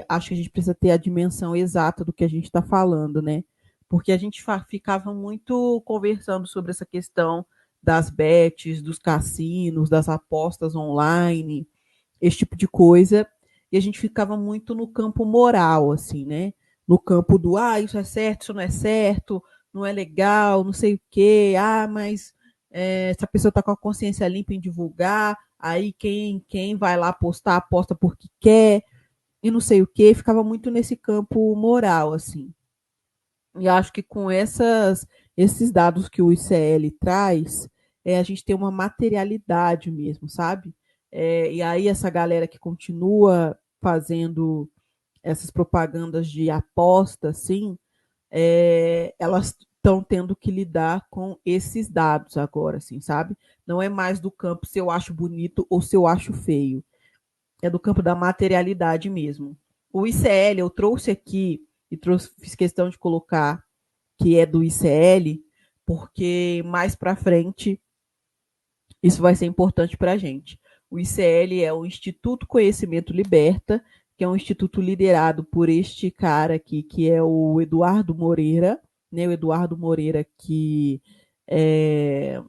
acho que a gente precisa ter a dimensão exata do que a gente está falando, né? Porque a gente ficava muito conversando sobre essa questão das bets, dos cassinos, das apostas online, esse tipo de coisa, e a gente ficava muito no campo moral, assim, né? No campo do, isso é certo, isso não é certo, não é legal, não sei o quê, mas se a pessoa está com a consciência limpa em divulgar, aí quem vai lá apostar, aposta porque quer, e não sei o quê, ficava muito nesse campo moral, assim. E acho que com esses dados que o ICL traz, a gente tem uma materialidade mesmo, sabe? E aí essa galera que continua fazendo essas propagandas de aposta, assim, elas estão tendo que lidar com esses dados agora, assim, sabe? Não é mais do campo se eu acho bonito ou se eu acho feio. É do campo da materialidade mesmo. O ICL eu trouxe aqui e fiz questão de colocar que é do ICL, porque mais para frente isso vai ser importante para a gente. O ICL é o Instituto Conhecimento Liberta, que é um instituto liderado por este cara aqui, que é o Eduardo Moreira, né? O Eduardo Moreira que é,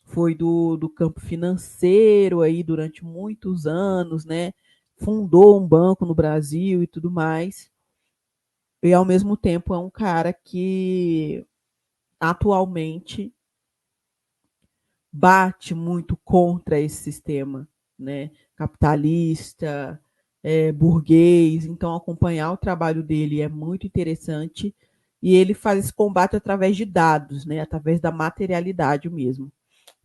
foi do campo financeiro aí durante muitos anos, né? Fundou um banco no Brasil e tudo mais. E ao mesmo tempo é um cara que atualmente bate muito contra esse sistema, né, capitalista, burguês. Então, acompanhar o trabalho dele é muito interessante e ele faz esse combate através de dados, né, através da materialidade mesmo.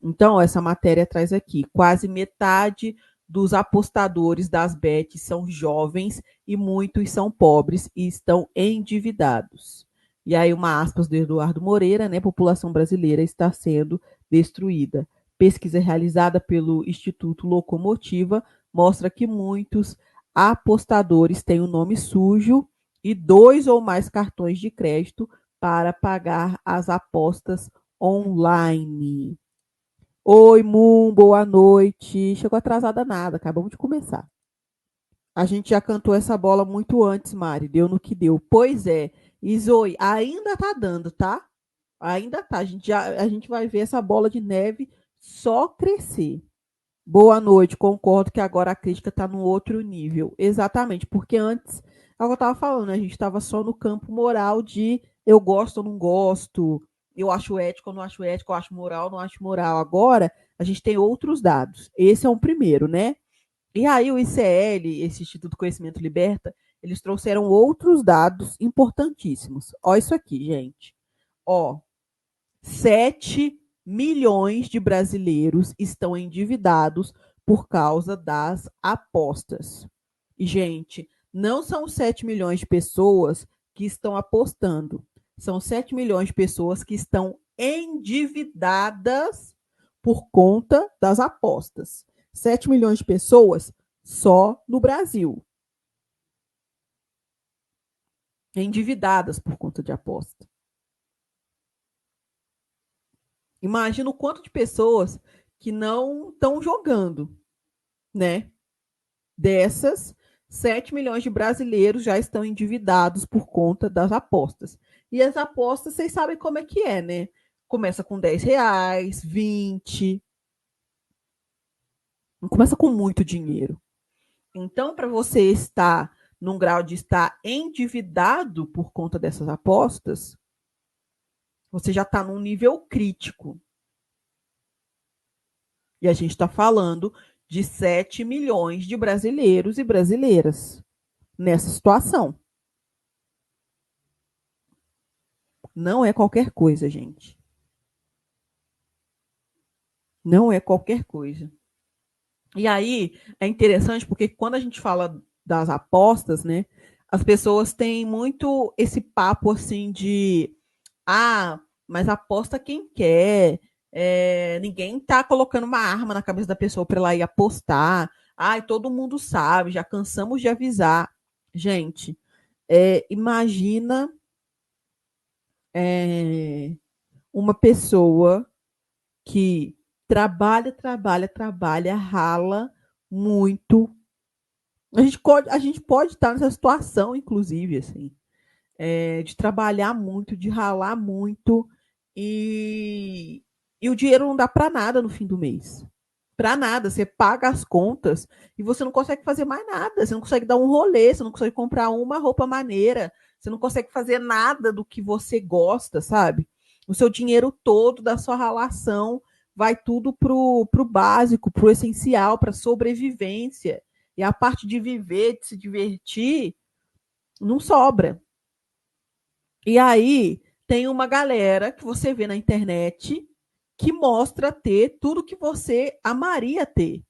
Então, essa matéria traz aqui: quase metade dos apostadores das bets são jovens e muitos são pobres e estão endividados. E aí, uma aspas do Eduardo Moreira, né? A população brasileira está sendo destruída. Pesquisa realizada pelo Instituto Locomotiva mostra que muitos apostadores têm o nome sujo e dois ou mais cartões de crédito para pagar as apostas online. Oi, Moon, boa noite. Chegou atrasada nada, acabamos de começar. A gente já cantou essa bola muito antes, Mari, deu no que deu. Pois é, e Zoe, ainda tá dando, tá? Ainda tá. A gente vai ver essa bola de neve só crescer. Boa noite, concordo que agora a crítica tá num outro nível. Exatamente, porque antes, é o que eu tava falando, né? A gente tava só no campo moral de eu gosto ou não gosto, eu acho ético ou não acho ético, eu acho moral ou não acho moral. Agora, a gente tem outros dados. Esse é um primeiro, né? E aí o ICL, esse Instituto Conhecimento Liberta, eles trouxeram outros dados importantíssimos. Ó isso aqui, gente. Ó, 7 milhões de brasileiros estão endividados por causa das apostas. E, gente, não são 7 milhões de pessoas que estão apostando. São 7 milhões de pessoas que estão endividadas por conta das apostas. 7 milhões de pessoas só no Brasil. Endividadas por conta de aposta. Imagina o quanto de pessoas que não estão jogando, né? Dessas, 7 milhões de brasileiros já estão endividados por conta das apostas. E as apostas, vocês sabem como é que é, né? Começa com R$ 10, 20. Não começa com muito dinheiro. Então, para você estar num grau de estar endividado por conta dessas apostas, você já está num nível crítico. E a gente está falando de 7 milhões de brasileiros e brasileiras nessa situação. Não é qualquer coisa, gente. Não é qualquer coisa. E aí é interessante porque quando a gente fala das apostas, né, as pessoas têm muito esse papo assim de mas aposta quem quer. Ninguém tá colocando uma arma na cabeça da pessoa para ela ir apostar. Ai, todo mundo sabe, já cansamos de avisar. Gente, imagina é, uma pessoa que trabalha, rala muito A gente pode estar nessa situação, inclusive, assim, de trabalhar muito, de ralar muito e, e o dinheiro não dá para nada no fim do mês. Para nada. Você paga as contas e você não consegue fazer mais nada. Você não consegue dar um rolê, você não consegue comprar uma roupa maneira, você não consegue fazer nada do que você gosta, sabe? O seu dinheiro todo da sua relação vai tudo pro básico, pro essencial, para sobrevivência. E a parte de viver, de se divertir, não sobra. E aí tem uma galera que você vê na internet que mostra ter tudo que você amaria ter,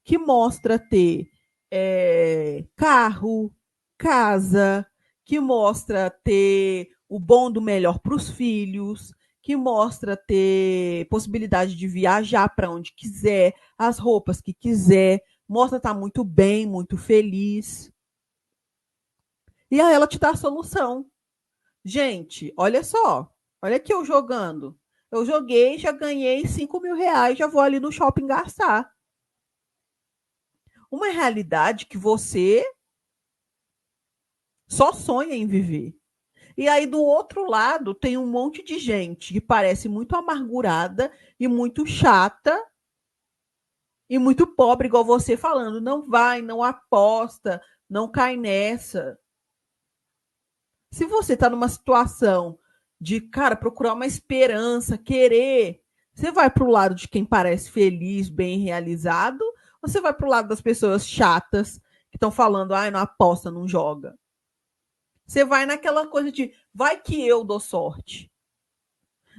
que mostra ter carro, casa, que mostra ter o bom do melhor para os filhos, que mostra ter possibilidade de viajar para onde quiser, as roupas que quiser, mostra estar muito bem, muito feliz. E aí ela te dá a solução. Gente, olha só. Olha aqui eu jogando. Eu joguei, já ganhei R$ 5.000, já vou ali no shopping gastar. Uma realidade que você só sonha em viver. E aí, do outro lado, tem um monte de gente que parece muito amargurada e muito chata e muito pobre, igual você falando. Não vai, não aposta, não cai nessa. Se você está numa situação de, cara, procurar uma esperança, querer, você vai para o lado de quem parece feliz, bem realizado, ou você vai para o lado das pessoas chatas que estão falando, ai, não aposta, não joga? Você vai naquela coisa de, vai que eu dou sorte.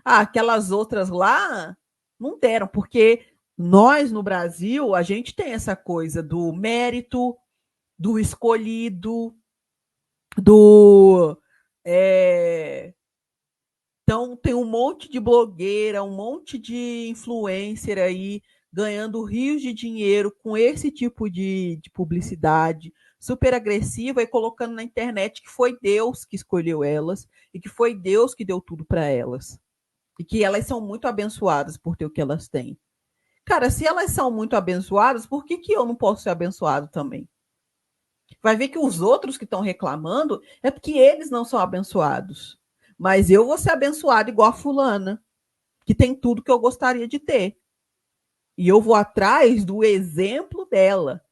Ah, aquelas outras lá não deram, porque nós no Brasil, a gente tem essa coisa do mérito, do escolhido, do é, então, tem um monte de blogueira, um monte de influencer aí ganhando rios de dinheiro com esse tipo de publicidade super agressiva e colocando na internet que foi Deus que escolheu elas e que foi Deus que deu tudo para elas. E que elas são muito abençoadas por ter o que elas têm. Cara, se elas são muito abençoadas, por que, que eu não posso ser abençoado também? Vai ver que os outros que estão reclamando é porque eles não são abençoados. Mas eu vou ser abençoado igual a fulana, que tem tudo que eu gostaria de ter. E eu vou atrás do exemplo dela.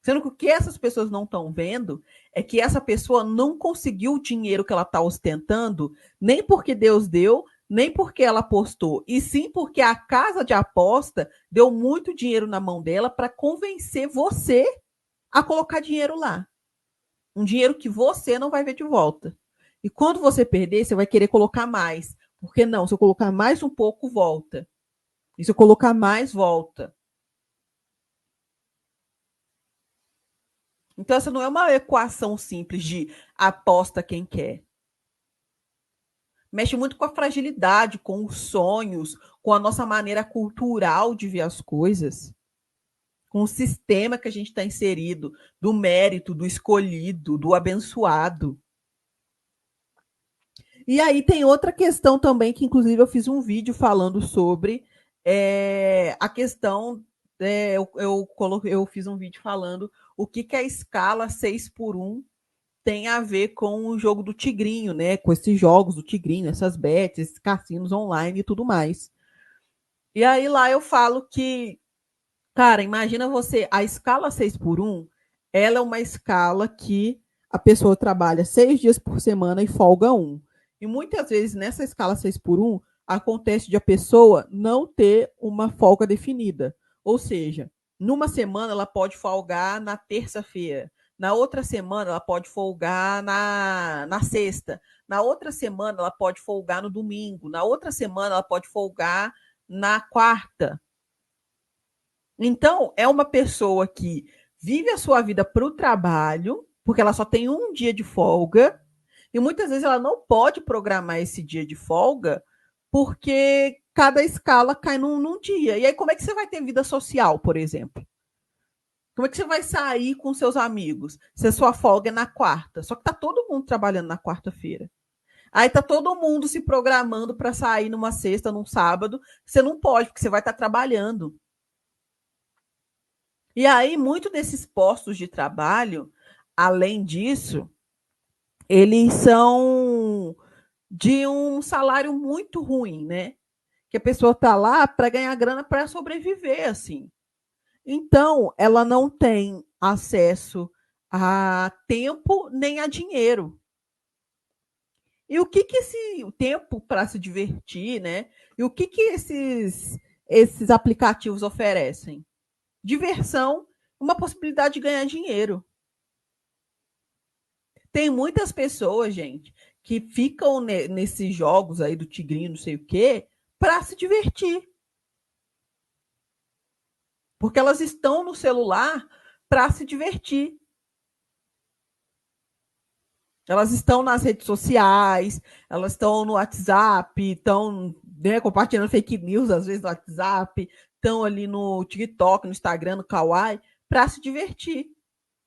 Sendo que o que essas pessoas não estão vendo é que essa pessoa não conseguiu o dinheiro que ela está ostentando, nem porque Deus deu, nem porque ela apostou, e sim porque a casa de aposta deu muito dinheiro na mão dela para convencer você a colocar dinheiro lá. Um dinheiro que você não vai ver de volta. E quando você perder, você vai querer colocar mais. Porque não, se eu colocar mais um pouco, volta. E se eu colocar mais, volta. Então, essa não é uma equação simples de aposta quem quer. Mexe muito com a fragilidade, com os sonhos, com a nossa maneira cultural de ver as coisas, com o sistema que a gente está inserido, do mérito, do escolhido, do abençoado. E aí tem outra questão também, que inclusive eu fiz um vídeo falando sobre a questão. Eu fiz um vídeo falando o que, que a escala 6x1 tem a ver com o jogo do Tigrinho, né? Com esses jogos do Tigrinho, essas bets, esses cassinos online e tudo mais. E aí lá eu falo que, cara, imagina você, a escala 6x1, ela é uma escala que a pessoa trabalha 6 dias por semana e folga um. E muitas vezes nessa escala 6x1 acontece de a pessoa não ter uma folga definida. Ou seja, numa semana ela pode folgar na terça-feira, na outra semana ela pode folgar na sexta, na outra semana ela pode folgar no domingo, na outra semana ela pode folgar na quarta. Então, é uma pessoa que vive a sua vida para o trabalho, porque ela só tem um dia de folga, e muitas vezes ela não pode programar esse dia de folga, porque cada escala cai num dia. E aí, como é que você vai ter vida social, por exemplo? Como é que você vai sair com seus amigos se a sua folga é na quarta? Só que tá todo mundo trabalhando na quarta-feira. Aí tá todo mundo se programando para sair numa sexta, num sábado. Você não pode, porque você vai estar trabalhando. E aí, muito desses postos de trabalho, além disso, eles são de um salário muito ruim, né? Que a pessoa está lá para ganhar grana para sobreviver, assim. Então, ela não tem acesso a tempo nem a dinheiro. E o que que esse o tempo para se divertir, né? E o que que esses aplicativos oferecem? Diversão, uma possibilidade de ganhar dinheiro. Tem muitas pessoas, gente, que ficam nesses jogos aí do tigrinho, não sei o quê, para se divertir. Porque elas estão no celular para se divertir. Elas estão nas redes sociais, elas estão no WhatsApp, estão, né, compartilhando fake news, às vezes no WhatsApp, estão ali no TikTok, no Instagram, no Kawaii, para se divertir.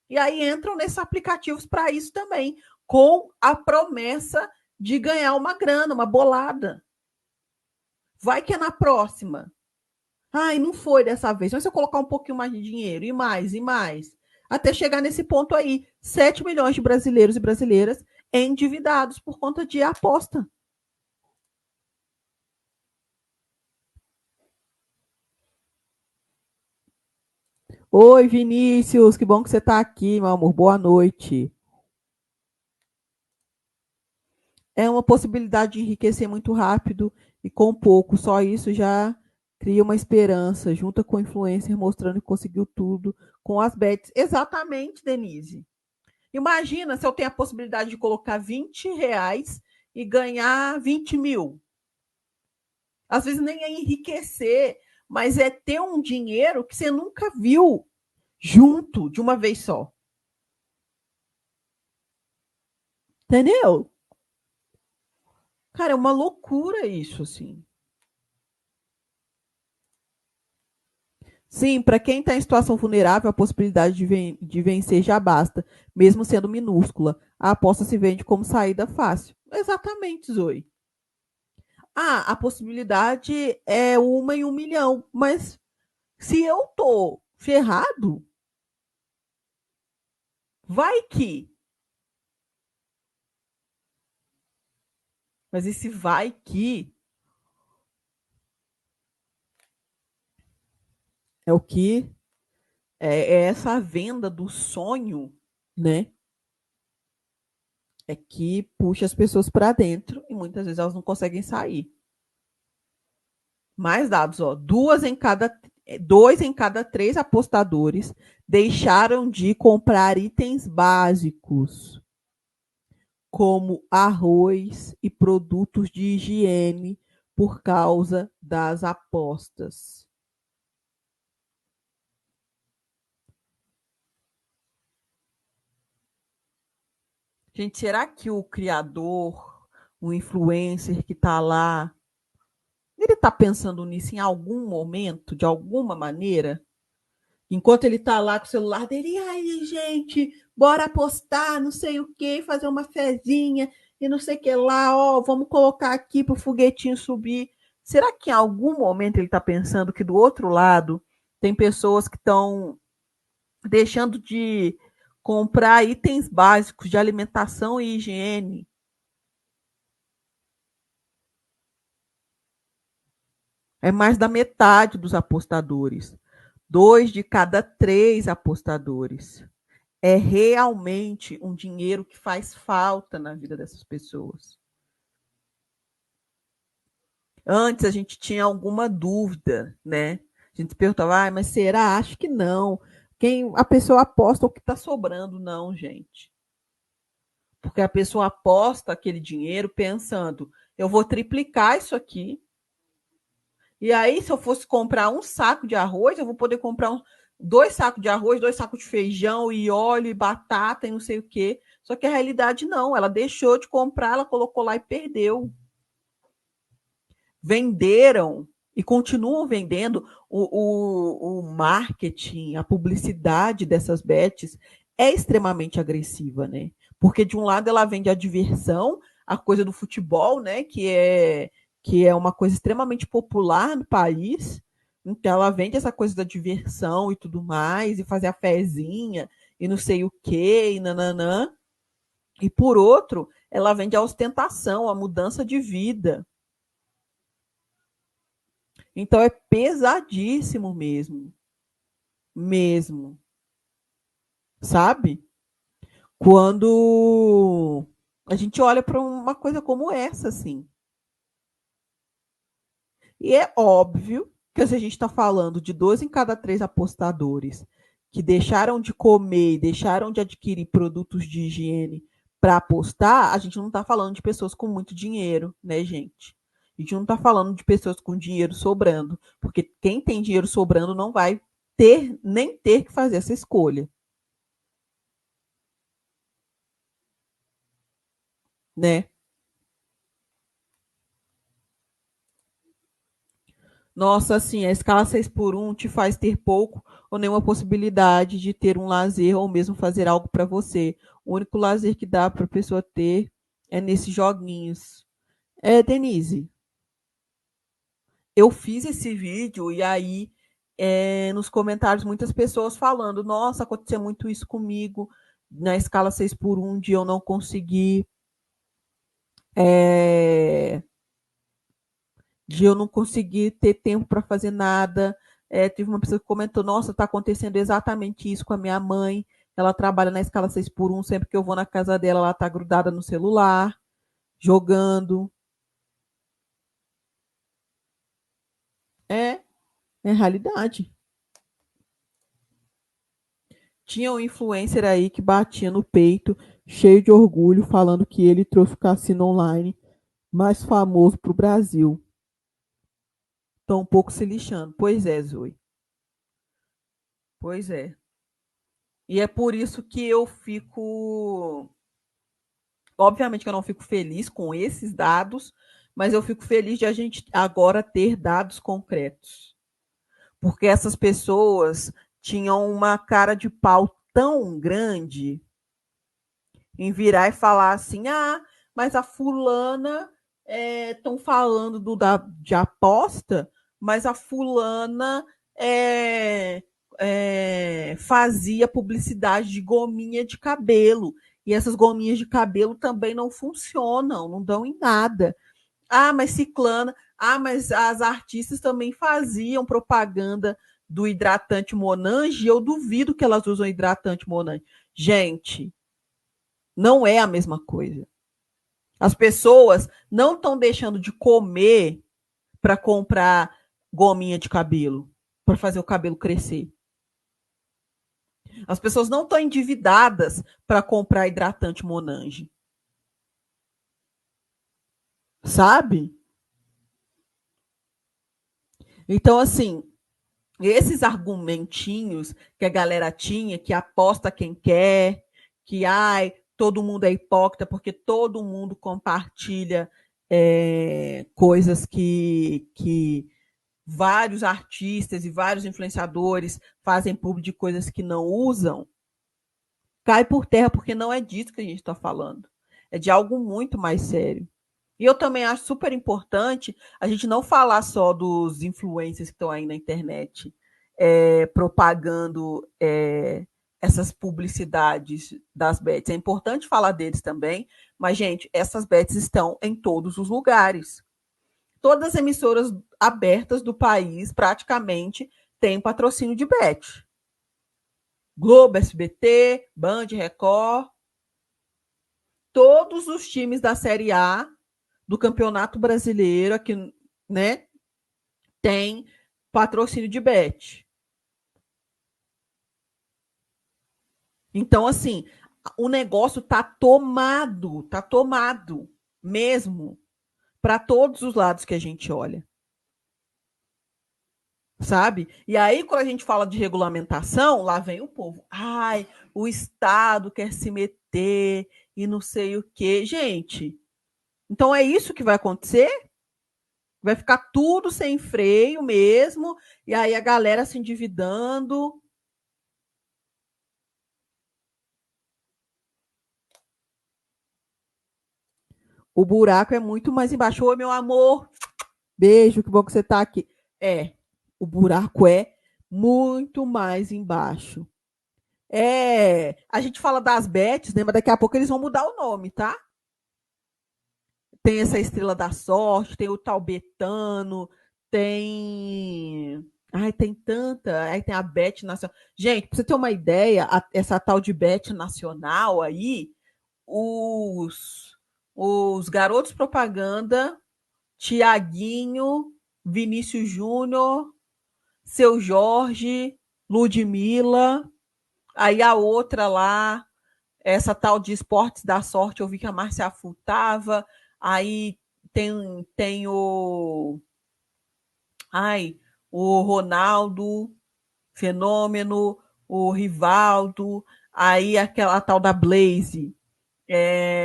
E aí entram nesses aplicativos para isso também, com a promessa de ganhar uma grana, uma bolada. Vai que é na próxima. Ai, não foi dessa vez. Mas se eu colocar um pouquinho mais de dinheiro, e mais, até chegar nesse ponto aí, 7 milhões de brasileiros e brasileiras endividados por conta de aposta. Oi, Vinícius, que bom que você está aqui, meu amor. Boa noite. É uma possibilidade de enriquecer muito rápido e com pouco. Só isso já cria uma esperança, junta com o influencer mostrando que conseguiu tudo com as bets. Exatamente, Denise. Imagina se eu tenho a possibilidade de colocar R$ 20 e ganhar 20 mil. Às vezes nem é enriquecer, mas é ter um dinheiro que você nunca viu junto de uma vez só. Entendeu? Cara, é uma loucura isso, assim. Sim, para quem está em situação vulnerável, a possibilidade de vencer já basta, mesmo sendo minúscula. A aposta se vende como saída fácil. Exatamente, Zoe. Ah, a possibilidade é 1 em 1 milhão, mas se eu tô ferrado, vai que. Mas esse vai que é o que é essa venda do sonho, né? É que puxa as pessoas para dentro e muitas vezes elas não conseguem sair. Mais dados, ó, dois em cada três apostadores deixaram de comprar itens básicos, como arroz e produtos de higiene, por causa das apostas. Gente, será que o criador, o influencer que está lá, ele está pensando nisso em algum momento, de alguma maneira? Enquanto ele está lá com o celular dele, e aí, gente, bora apostar, não sei o que, fazer uma fezinha e não sei o que lá, ó, vamos colocar aqui para o foguetinho subir. Será que em algum momento ele está pensando que do outro lado tem pessoas que estão deixando de comprar itens básicos de alimentação e higiene? É mais da metade dos apostadores. 2 de cada 3 apostadores. É realmente um dinheiro que faz falta na vida dessas pessoas. Antes a gente tinha alguma dúvida, né? A gente perguntava, mas será? Acho que não. Quem a pessoa aposta o que está sobrando, não, gente. Porque a pessoa aposta aquele dinheiro pensando, eu vou triplicar isso aqui. E aí, se eu fosse comprar um saco de arroz, eu vou poder comprar 2 sacos de arroz, 2 sacos de feijão e óleo e batata e não sei o quê. Só que a realidade não, ela deixou de comprar, ela colocou lá e perdeu. Venderam e continuam vendendo o marketing, a publicidade dessas bets é extremamente agressiva, né? Porque de um lado ela vende a diversão, a coisa do futebol, né? Que é uma coisa extremamente popular no país, Então ela vende essa coisa da diversão e tudo mais, e fazer a fezinha, e não sei o quê, e nananã. E por outro, ela vende a ostentação, a mudança de vida. Então é pesadíssimo mesmo, mesmo, sabe? Quando a gente olha para uma coisa como essa, assim. E é óbvio que se a gente está falando de 2 em cada 3 apostadores que deixaram de comer e deixaram de adquirir produtos de higiene para apostar, a gente não está falando de pessoas com muito dinheiro, né, gente? A gente não está falando de pessoas com dinheiro sobrando, porque quem tem dinheiro sobrando não vai ter nem ter que fazer essa escolha, né? Nossa, assim, a escala 6x1 te faz ter pouco ou nenhuma possibilidade de ter um lazer ou mesmo fazer algo para você. O único lazer que dá para a pessoa ter é nesses joguinhos. É, Denise, eu fiz esse vídeo e aí nos comentários muitas pessoas falando: Nossa, aconteceu muito isso comigo na escala 6x1 de eu não conseguir. é, de eu não conseguir ter tempo para fazer nada. Teve uma pessoa que comentou: Nossa, está acontecendo exatamente isso com a minha mãe. Ela trabalha na escala 6x1. Sempre que eu vou na casa dela, ela está grudada no celular, jogando. É, é realidade. Tinha um influencer aí que batia no peito, cheio de orgulho, falando que ele trouxe o cassino online mais famoso para o Brasil. Tão um pouco se lixando. Pois é, Zoe. Pois é. E é por isso que eu fico. Obviamente que eu não fico feliz com esses dados, mas eu fico feliz de a gente agora ter dados concretos. Porque essas pessoas tinham uma cara de pau tão grande em virar e falar assim: ah, mas a fulana estão falando de aposta, mas a fulana fazia publicidade de gominha de cabelo. E essas gominhas de cabelo também não funcionam, não dão em nada. Ah, mas ciclana. Ah, mas as artistas também faziam propaganda do hidratante Monange e eu duvido que elas usam hidratante Monange. Gente, não é a mesma coisa. As pessoas não estão deixando de comer para comprar gominha de cabelo, para fazer o cabelo crescer. As pessoas não estão endividadas para comprar hidratante Monange, sabe? Então, assim, esses argumentinhos que a galera tinha, que aposta quem quer, que ai, todo mundo é hipócrita porque todo mundo compartilha coisas que vários artistas e vários influenciadores fazem público de coisas que não usam, cai por terra porque não é disso que a gente está falando. É de algo muito mais sério. E eu também acho super importante a gente não falar só dos influencers que estão aí na internet propagando essas publicidades das bets. É importante falar deles também, mas, gente, essas bets estão em todos os lugares. Todas as emissoras abertas do país, praticamente, têm patrocínio de bet. Globo, SBT, Band, Record, todos os times da Série A do Campeonato Brasileiro aqui, né, tem patrocínio de bet. Então, assim, o negócio tá tomado mesmo para todos os lados que a gente olha, sabe? E aí, quando a gente fala de regulamentação, lá vem o povo. Ai, o Estado quer se meter e não sei o quê. Gente, então é isso que vai acontecer? Vai ficar tudo sem freio mesmo, e aí a galera se endividando. O buraco é muito mais embaixo. Oi, meu amor, beijo, que bom que você tá aqui. É, O buraco é muito mais embaixo. A gente fala das bets, né? Mas daqui a pouco eles vão mudar o nome, tá? Tem essa Estrela da Sorte, tem o tal Betano, tem. Ai, tem tanta. Aí tem a Bet Nacional. Gente, pra você ter uma ideia, essa tal de Bet Nacional aí, os garotos propaganda, Tiaguinho, Vinícius Júnior, Seu Jorge, Ludmilla, aí a outra lá, essa tal de Esportes da Sorte, eu vi que a Márcia Fu tava, aí tem ai, o Ronaldo, Fenômeno, o Rivaldo, aí aquela tal da Blaze,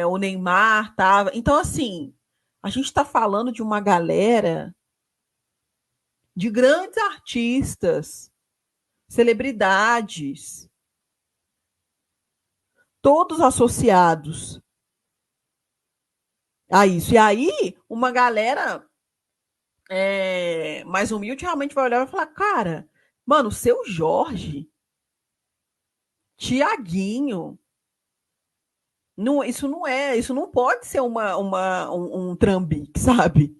o Neymar tava. Então, assim, a gente está falando de uma galera de grandes artistas, celebridades, todos associados a isso. E aí, uma galera mais humilde realmente vai olhar e vai falar: cara, mano, seu Jorge, Tiaguinho, não, isso não pode ser um trambique, sabe?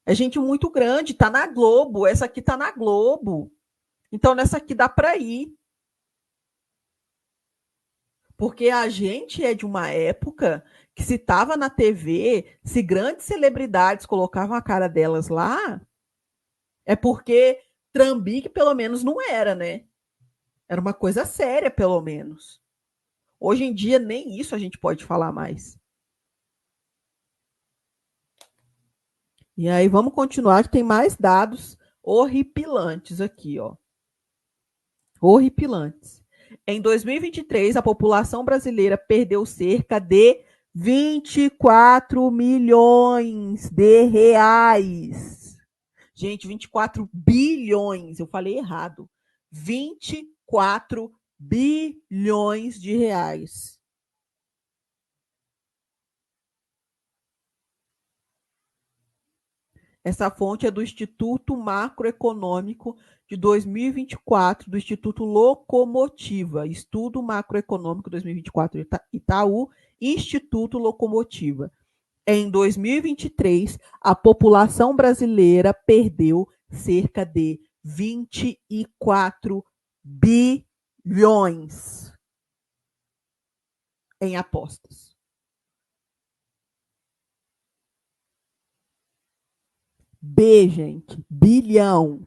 É gente muito grande, tá na Globo, essa aqui tá na Globo. Então nessa aqui dá para ir. Porque a gente é de uma época que se tava na TV, se grandes celebridades colocavam a cara delas lá, é porque trambique pelo menos não era, né? Era uma coisa séria, pelo menos. Hoje em dia, nem isso a gente pode falar mais. E aí, vamos continuar, que tem mais dados horripilantes aqui, ó. Horripilantes. Em 2023, a população brasileira perdeu cerca de 24 milhões de reais. Gente, 24 bilhões, eu falei errado. 24 bilhões de reais. Essa fonte é do Instituto Macroeconômico de 2024, do Instituto Locomotiva, Estudo Macroeconômico 2024, Itaú, Instituto Locomotiva. Em 2023, a população brasileira perdeu cerca de 24 bilhões em apostas. B, gente, bilhão.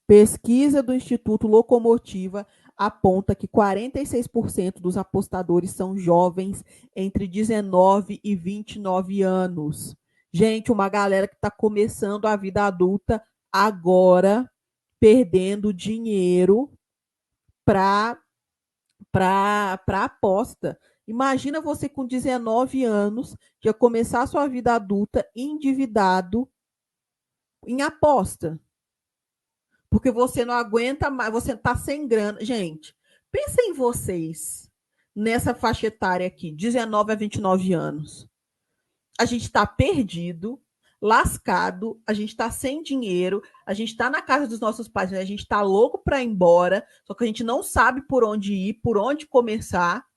Pesquisa do Instituto Locomotiva aponta que 46% dos apostadores são jovens entre 19 e 29 anos. Gente, uma galera que está começando a vida adulta agora, perdendo dinheiro para aposta. Imagina você com 19 anos, já começar a sua vida adulta endividado em aposta. Porque você não aguenta mais, você está sem grana. Gente, pensa em vocês nessa faixa etária aqui, 19 a 29 anos. A gente está perdido, lascado, a gente está sem dinheiro, a gente está na casa dos nossos pais, a gente está louco para ir embora, só que a gente não sabe por onde ir, por onde começar.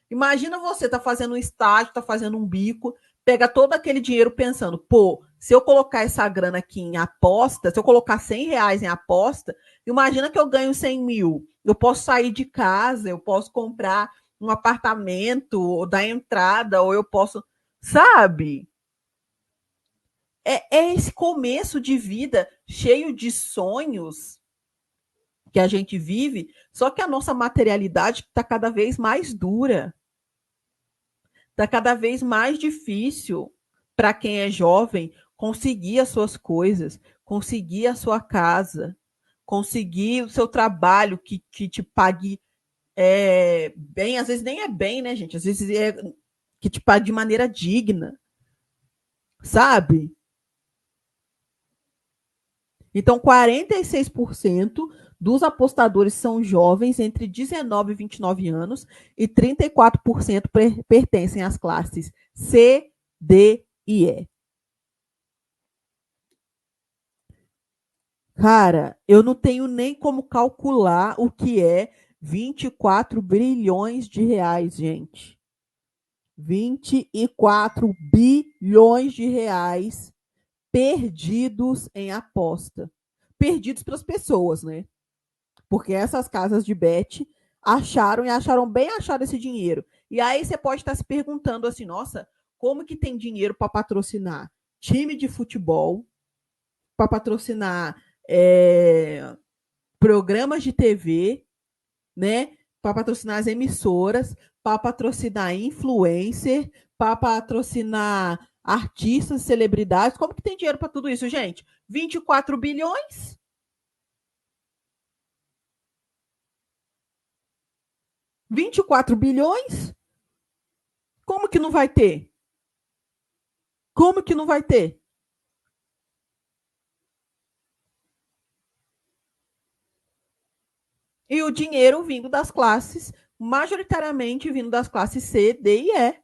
Imagina você tá fazendo um estágio, tá fazendo um bico, pega todo aquele dinheiro pensando, pô, se eu colocar essa grana aqui em aposta, se eu colocar 100 reais em aposta, imagina que eu ganho 100 mil. Eu posso sair de casa, eu posso comprar um apartamento, ou dar entrada, ou eu posso, sabe? É esse começo de vida cheio de sonhos que a gente vive, só que a nossa materialidade está cada vez mais dura. Está cada vez mais difícil para quem é jovem conseguir as suas coisas, conseguir a sua casa, conseguir o seu trabalho que te pague bem, às vezes nem é bem, né, gente? Às vezes é que te pague de maneira digna, sabe? Então, 46% dos apostadores são jovens entre 19 e 29 anos e 34% pertencem às classes C, D e E. Cara, eu não tenho nem como calcular o que é 24 bilhões de reais, gente. 24 bilhões de reais perdidos em aposta. Perdidos para as pessoas, né? Porque essas casas de bet acharam e acharam bem achado esse dinheiro. E aí você pode estar se perguntando assim, nossa, como que tem dinheiro para patrocinar time de futebol, para patrocinar programas de TV, né? Para patrocinar as emissoras, para patrocinar influencer, para patrocinar artistas, celebridades. Como que tem dinheiro para tudo isso, gente? 24 bilhões? 24 bilhões? Como que não vai ter? Como que não vai ter? E o dinheiro vindo das classes, majoritariamente vindo das classes C, D e E,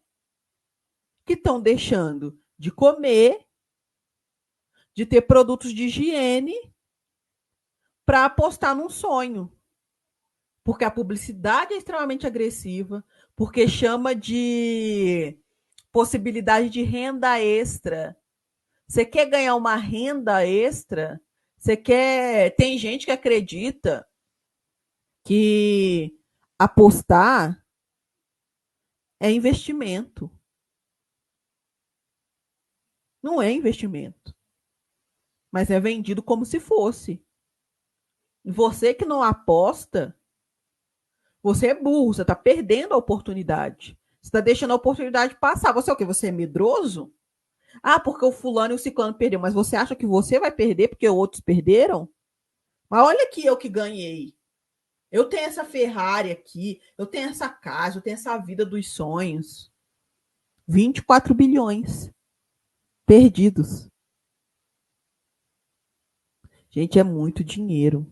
que estão deixando de comer, de ter produtos de higiene para apostar num sonho. Porque a publicidade é extremamente agressiva, porque chama de possibilidade de renda extra. Você quer ganhar uma renda extra? Você quer. Tem gente que acredita que apostar é investimento. Não é investimento, mas é vendido como se fosse. Você que não aposta, você é burro, você está perdendo a oportunidade. Você está deixando a oportunidade passar. Você é o quê? Você é medroso? Ah, porque o fulano e o ciclano perdeu, mas você acha que você vai perder porque outros perderam? Mas olha aqui eu que ganhei. Eu tenho essa Ferrari aqui, eu tenho essa casa, eu tenho essa vida dos sonhos. 24 bilhões perdidos. Gente, é muito dinheiro.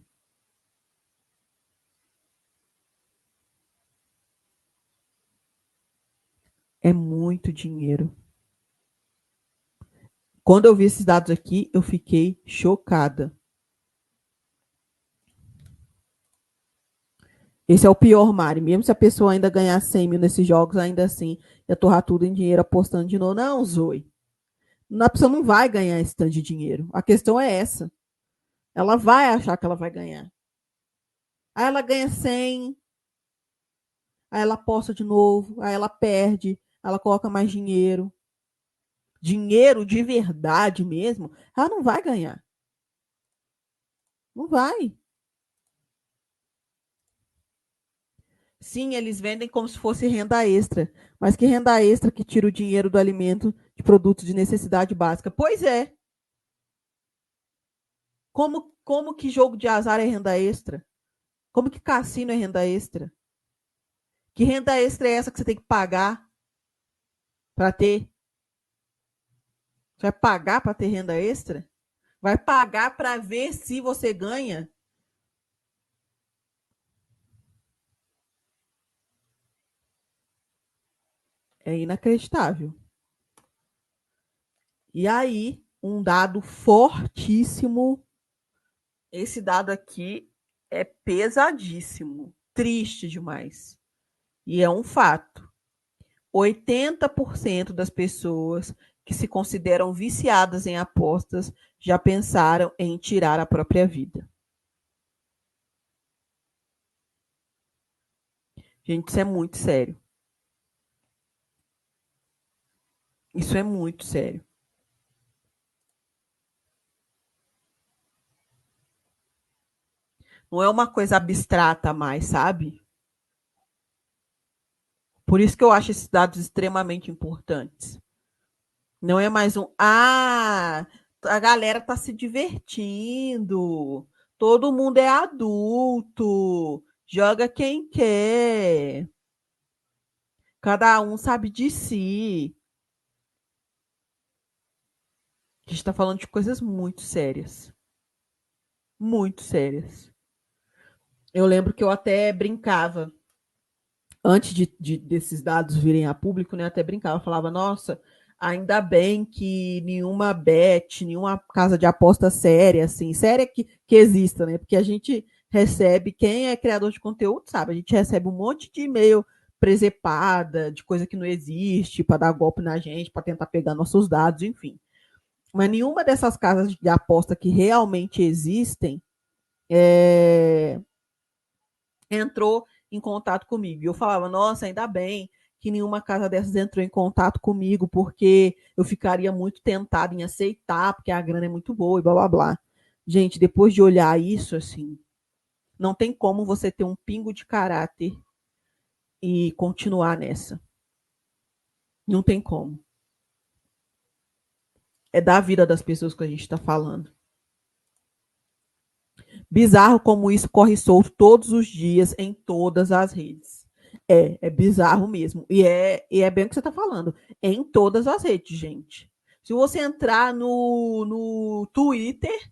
É muito dinheiro. Quando eu vi esses dados aqui, eu fiquei chocada. Esse é o pior, Mari. Mesmo se a pessoa ainda ganhar 100 mil nesses jogos, ainda assim, ia torrar tudo em dinheiro apostando de novo. Não, Zoe. A pessoa não vai ganhar esse tanto de dinheiro. A questão é essa. Ela vai achar que ela vai ganhar. Aí ela ganha 100, aí ela aposta de novo, aí ela perde, ela coloca mais dinheiro. Dinheiro de verdade mesmo, ela não vai ganhar. Não vai. Sim, eles vendem como se fosse renda extra. Mas que renda extra que tira o dinheiro do alimento de produtos de necessidade básica? Pois é. Como que jogo de azar é renda extra? Como que cassino é renda extra? Que renda extra é essa que você tem que pagar para ter? Você vai pagar para ter renda extra? Vai pagar para ver se você ganha? É inacreditável. E aí, um dado fortíssimo. Esse dado aqui é pesadíssimo, triste demais. E é um fato. 80% das pessoas que se consideram viciadas em apostas já pensaram em tirar a própria vida. Gente, isso é muito sério. Isso é muito sério. Não é uma coisa abstrata mais, sabe? Por isso que eu acho esses dados extremamente importantes. Não é mais um, a galera tá se divertindo, todo mundo é adulto, joga quem quer, cada um sabe de si. A gente tá falando de coisas muito sérias, muito sérias. Eu lembro que eu até brincava, antes desses dados virem a público, né? Eu até brincava, falava, nossa, Ainda bem que nenhuma bet, nenhuma casa de aposta séria, assim, séria que exista, né? Porque a gente recebe, quem é criador de conteúdo sabe, a gente recebe um monte de e-mail presepada, de coisa que não existe, para dar golpe na gente, para tentar pegar nossos dados, enfim. Mas nenhuma dessas casas de aposta que realmente existem entrou em contato comigo. E eu falava, nossa, ainda bem que nenhuma casa dessas entrou em contato comigo, porque eu ficaria muito tentada em aceitar, porque a grana é muito boa e blá blá blá. Gente, depois de olhar isso, assim, não tem como você ter um pingo de caráter e continuar nessa. Não tem como. É da vida das pessoas que a gente está falando. Bizarro como isso corre solto todos os dias em todas as redes. É bizarro mesmo. E é bem o que você está falando. É em todas as redes, gente. Se você entrar no Twitter,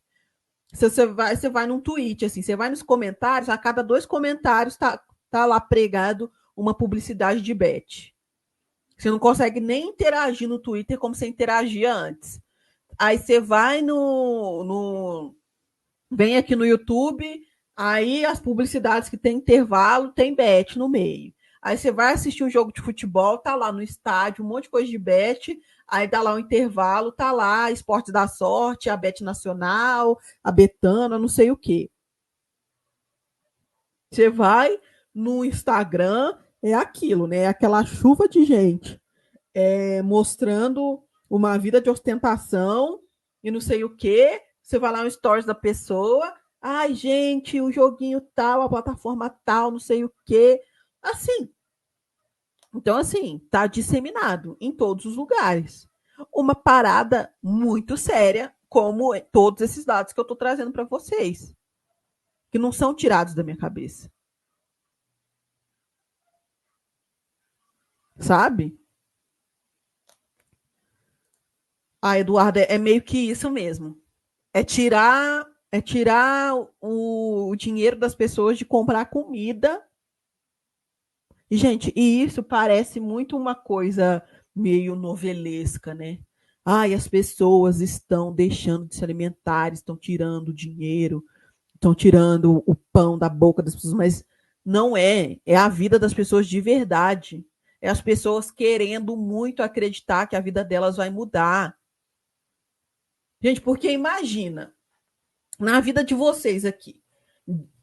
você vai num tweet, assim, você vai nos comentários, a cada 2 comentários tá lá pregado uma publicidade de bet. Você não consegue nem interagir no Twitter como você interagia antes. Aí você vai vem aqui no YouTube, aí as publicidades que tem intervalo, tem bet no meio. Aí você vai assistir um jogo de futebol, tá lá no estádio, um monte de coisa de bet, aí dá lá um intervalo, tá lá Esportes da Sorte, a Bet Nacional, a Betana, não sei o quê. Você vai no Instagram, é aquilo, né? Aquela chuva de gente mostrando uma vida de ostentação e não sei o quê. Você vai lá no stories da pessoa. Ai, gente, o joguinho tal, a plataforma tal, não sei o quê. Assim. Então, assim, tá disseminado em todos os lugares. Uma parada muito séria, como todos esses dados que eu tô trazendo para vocês, que não são tirados da minha cabeça. Sabe? Ah, Eduardo, é meio que isso mesmo. É tirar o dinheiro das pessoas de comprar comida. E, gente, e isso parece muito uma coisa meio novelesca, né? Ai, as pessoas estão deixando de se alimentar, estão tirando dinheiro, estão tirando o pão da boca das pessoas, mas não é. É a vida das pessoas de verdade. É as pessoas querendo muito acreditar que a vida delas vai mudar. Gente, porque imagina, na vida de vocês aqui.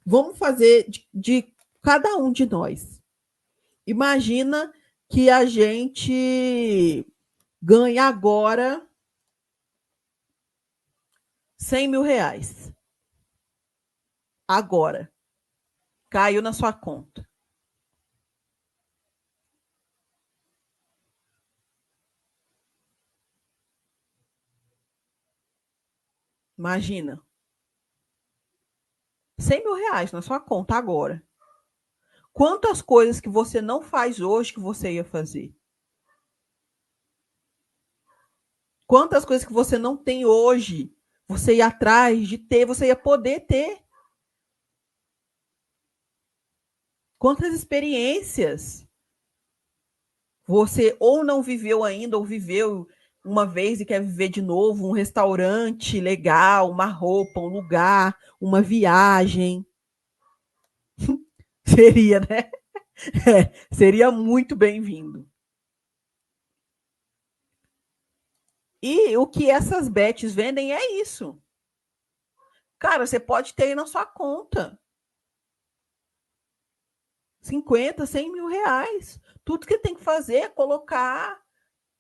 Vamos fazer de cada um de nós. Imagina que a gente ganha agora R$ 100.000. Agora. Caiu na sua conta. Imagina. R$ 100.000 na sua conta agora. Quantas coisas que você não faz hoje que você ia fazer? Quantas coisas que você não tem hoje, você ia atrás de ter, você ia poder ter? Quantas experiências você ou não viveu ainda, ou viveu uma vez e quer viver de novo, um restaurante legal, uma roupa, um lugar, uma viagem. Seria, né? Seria muito bem-vindo. E o que essas bets vendem é isso. Cara, você pode ter aí na sua conta 50, R$ 100.000. Tudo que tem que fazer é colocar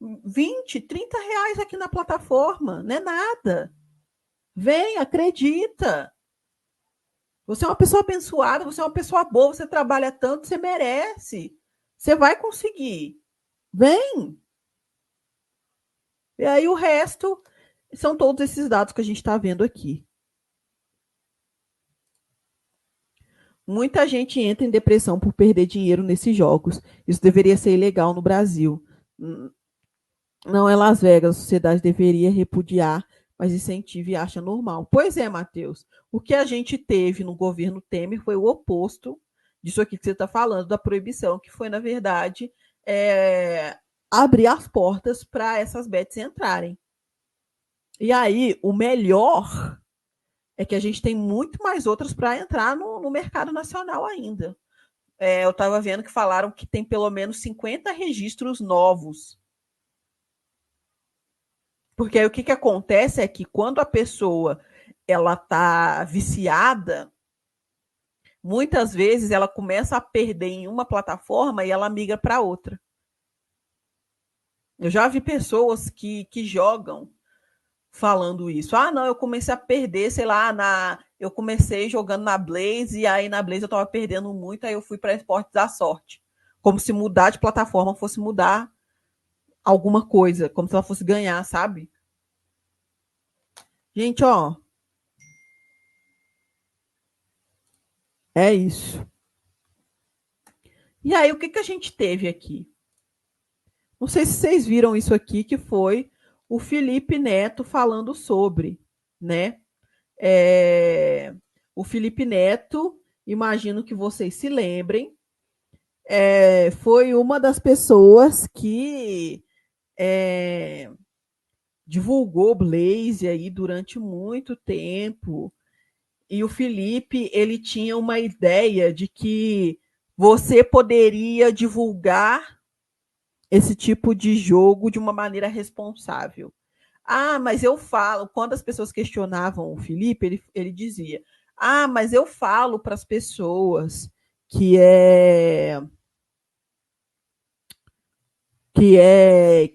20, R$ 30 aqui na plataforma. Não é nada. Vem, acredita. Você é uma pessoa abençoada, você é uma pessoa boa, você trabalha tanto, você merece. Você vai conseguir. Vem. E aí o resto são todos esses dados que a gente está vendo aqui. Muita gente entra em depressão por perder dinheiro nesses jogos. Isso deveria ser ilegal no Brasil. Não é Las Vegas, a sociedade deveria repudiar, mas incentiva e acha normal. Pois é, Matheus. O que a gente teve no governo Temer foi o oposto disso aqui que você está falando, da proibição, que foi, na verdade, é, abrir as portas para essas bets entrarem. E aí, o melhor é que a gente tem muito mais outras para entrar no mercado nacional ainda. Eu estava vendo que falaram que tem pelo menos 50 registros novos. Porque aí o que acontece é que quando a pessoa ela tá viciada, muitas vezes ela começa a perder em uma plataforma e ela migra para outra. Eu já vi pessoas que jogam falando isso. Ah, não, eu comecei a perder, sei lá, eu comecei jogando na Blaze e aí na Blaze eu tava perdendo muito, aí eu fui para Esportes da Sorte. Como se mudar de plataforma fosse mudar alguma coisa, como se ela fosse ganhar, sabe? Gente, ó, é isso. E aí, o que, que a gente teve aqui? Não sei se vocês viram isso aqui, que foi o Felipe Neto falando sobre, né? É, o Felipe Neto, imagino que vocês se lembrem, foi uma das pessoas que é, divulgou Blaze aí durante muito tempo. E o Felipe, ele tinha uma ideia de que você poderia divulgar esse tipo de jogo de uma maneira responsável. Ah, mas eu falo, quando as pessoas questionavam o Felipe, ele dizia: Ah, mas eu falo para as pessoas que é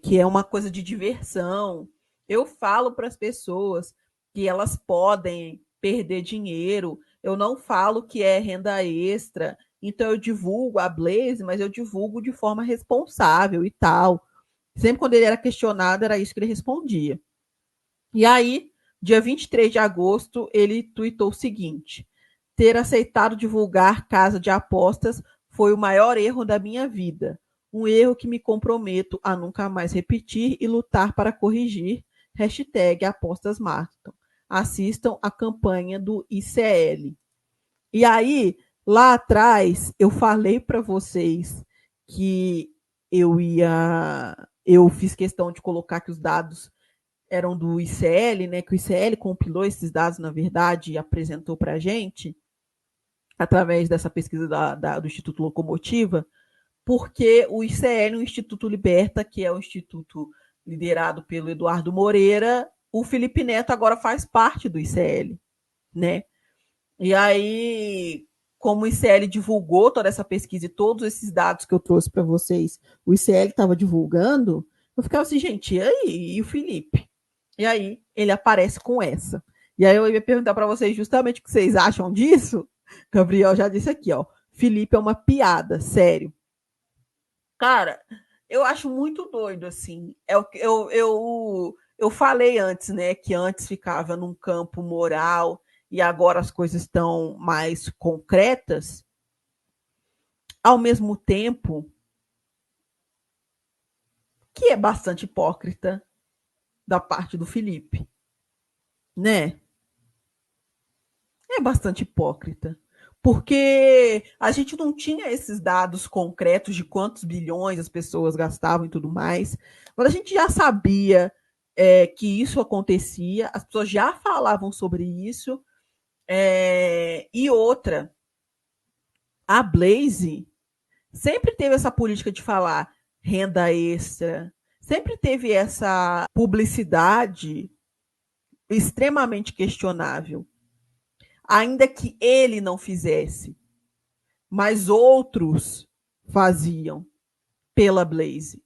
que é uma coisa de diversão. Eu falo para as pessoas que elas podem perder dinheiro. Eu não falo que é renda extra. Então eu divulgo a Blaze, mas eu divulgo de forma responsável e tal. Sempre quando ele era questionado, era isso que ele respondia. E aí, dia 23 de agosto, ele tuitou o seguinte: ter aceitado divulgar casa de apostas foi o maior erro da minha vida. Um erro que me comprometo a nunca mais repetir e lutar para corrigir. Hashtag apostas Marton. Assistam a campanha do ICL. E aí, lá atrás, eu falei para vocês que eu fiz questão de colocar que os dados eram do ICL, né? Que o ICL compilou esses dados, na verdade, e apresentou para a gente, através dessa pesquisa do Instituto Locomotiva, porque o ICL, o Instituto Liberta, que é o instituto liderado pelo Eduardo Moreira, o Felipe Neto agora faz parte do ICL, né? E aí, como o ICL divulgou toda essa pesquisa e todos esses dados que eu trouxe para vocês, o ICL estava divulgando, eu ficava assim, gente, e aí? E o Felipe? E aí, ele aparece com essa. E aí, eu ia perguntar para vocês justamente o que vocês acham disso. Gabriel já disse aqui, ó. Felipe é uma piada, sério. Cara, eu acho muito doido, assim. Eu falei antes, né, que antes ficava num campo moral e agora as coisas estão mais concretas. Ao mesmo tempo que é bastante hipócrita da parte do Felipe, né? É bastante hipócrita. Porque a gente não tinha esses dados concretos de quantos bilhões as pessoas gastavam e tudo mais. Mas a gente já sabia que isso acontecia, as pessoas já falavam sobre isso. E outra, a Blaze sempre teve essa política de falar renda extra, sempre teve essa publicidade extremamente questionável, ainda que ele não fizesse, mas outros faziam pela Blaze.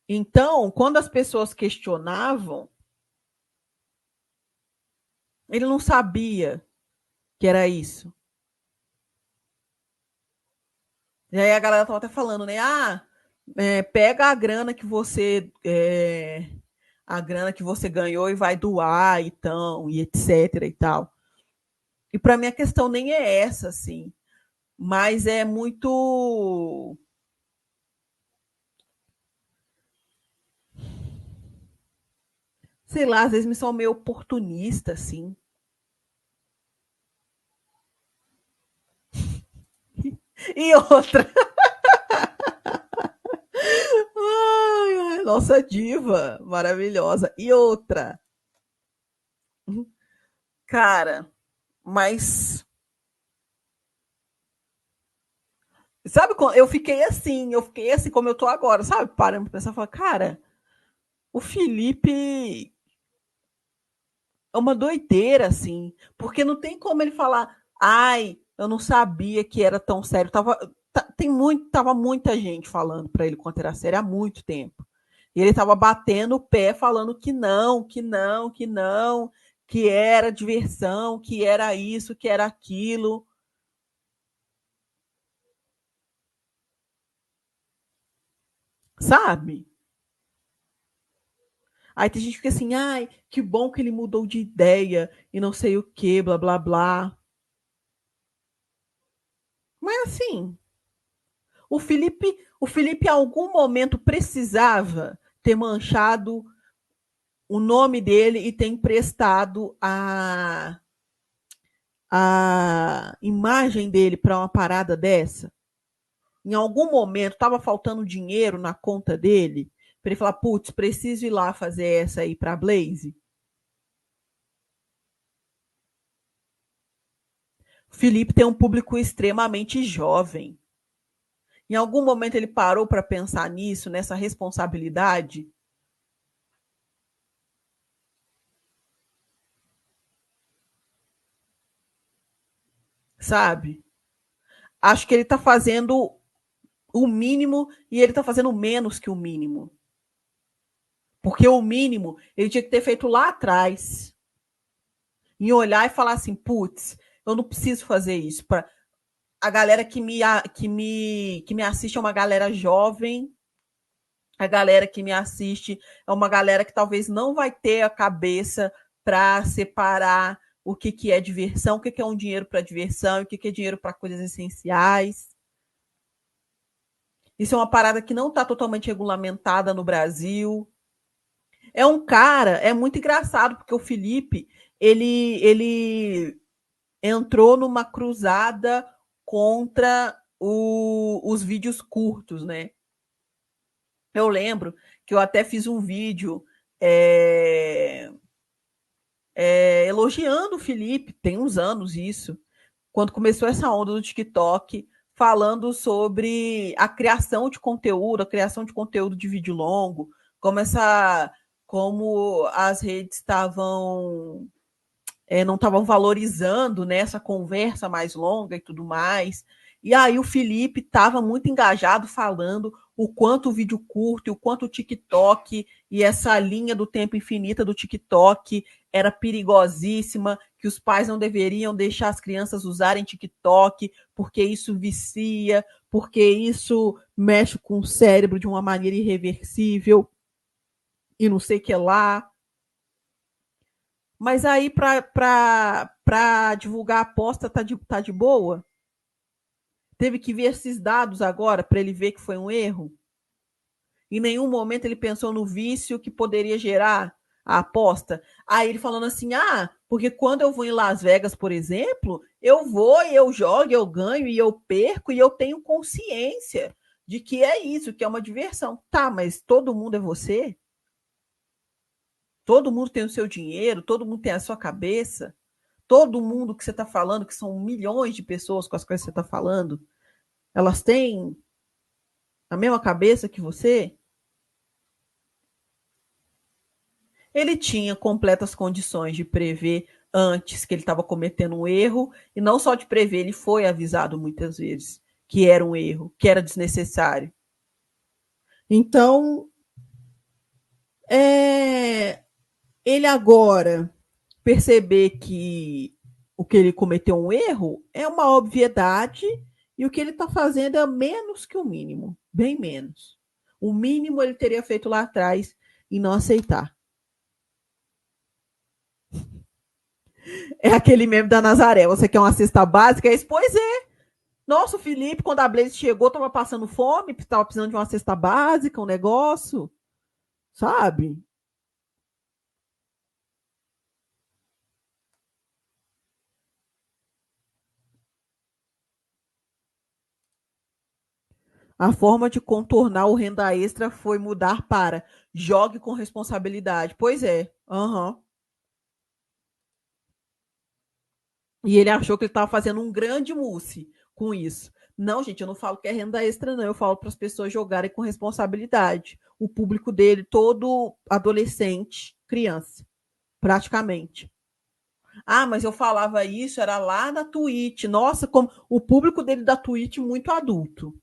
Então, quando as pessoas questionavam, ele não sabia que era isso. E aí a galera tava até falando, né? Pega a grana que você ganhou e vai doar, então, e etc e tal. E para mim a questão nem é essa, assim, mas é muito, sei lá, às vezes me são meio oportunista, assim. E outra, nossa diva maravilhosa. E outra, cara, mas sabe quando eu fiquei assim como eu tô agora, sabe? Parando pra pensar, falar, cara, o Felipe é uma doideira, assim, porque não tem como ele falar, ai, eu não sabia que era tão sério. Tava muita gente falando para ele quanto era sério há muito tempo. E ele tava batendo o pé, falando que não, que não, que não, que era diversão, que era isso, que era aquilo, sabe? Aí tem gente que fica assim, ai, que bom que ele mudou de ideia e não sei o que, blá blá blá. Mas assim, o Felipe em algum momento precisava ter manchado o nome dele e ter emprestado a imagem dele para uma parada dessa. Em algum momento estava faltando dinheiro na conta dele para ele falar, putz, preciso ir lá fazer essa aí para Blaze. O Felipe tem um público extremamente jovem. Em algum momento ele parou para pensar nisso, nessa responsabilidade, sabe? Acho que ele está fazendo o mínimo e ele está fazendo menos que o mínimo. Porque o mínimo ele tinha que ter feito lá atrás. Em olhar e falar assim, putz, eu não preciso fazer isso. Pra... A galera que me assiste é uma galera jovem, a galera que me assiste é uma galera que talvez não vai ter a cabeça para separar o que, que é diversão, o que, que é um dinheiro para diversão, o que, que é dinheiro para coisas essenciais. Isso é uma parada que não está totalmente regulamentada no Brasil. É um cara, é muito engraçado, porque o Felipe, ele entrou numa cruzada contra os vídeos curtos, né? Eu lembro que eu até fiz um vídeo é, elogiando o Felipe, tem uns anos isso, quando começou essa onda do TikTok, falando sobre a criação de conteúdo, a criação de conteúdo de vídeo longo, como essa, como as redes estavam não estavam valorizando né, essa conversa mais longa e tudo mais. E aí o Felipe estava muito engajado falando o quanto o vídeo curto e o quanto o TikTok e essa linha do tempo infinita do TikTok era perigosíssima, que os pais não deveriam deixar as crianças usarem TikTok, porque isso vicia, porque isso mexe com o cérebro de uma maneira irreversível e não sei o que lá. Mas aí para divulgar a aposta tá de boa? Teve que ver esses dados agora para ele ver que foi um erro? Em nenhum momento ele pensou no vício que poderia gerar a aposta. Aí ele falando assim: ah, porque quando eu vou em Las Vegas, por exemplo, eu vou e eu jogo, eu ganho e eu perco e eu tenho consciência de que é isso, que é uma diversão. Tá, mas todo mundo é você? Todo mundo tem o seu dinheiro, todo mundo tem a sua cabeça? Todo mundo que você está falando, que são milhões de pessoas com as quais você está falando, elas têm a mesma cabeça que você? Ele tinha completas condições de prever antes que ele estava cometendo um erro, e não só de prever, ele foi avisado muitas vezes que era um erro, que era desnecessário. Então, é, ele agora perceber que o que ele cometeu um erro é uma obviedade e o que ele está fazendo é menos que o mínimo, bem menos. O mínimo ele teria feito lá atrás e não aceitar. É aquele meme da Nazaré. Você quer uma cesta básica? É isso? Pois é. Nossa, o Felipe, quando a Blaze chegou, estava passando fome, estava precisando de uma cesta básica, um negócio, sabe? A forma de contornar o renda extra foi mudar para jogue com responsabilidade. Pois é. Aham. E ele achou que ele estava fazendo um grande mousse com isso. Não, gente, eu não falo que é renda extra, não. Eu falo para as pessoas jogarem com responsabilidade. O público dele, todo adolescente, criança, praticamente. Ah, mas eu falava isso, era lá na Twitch. Nossa, como o público dele da Twitch muito adulto.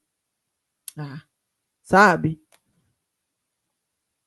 Ah, sabe?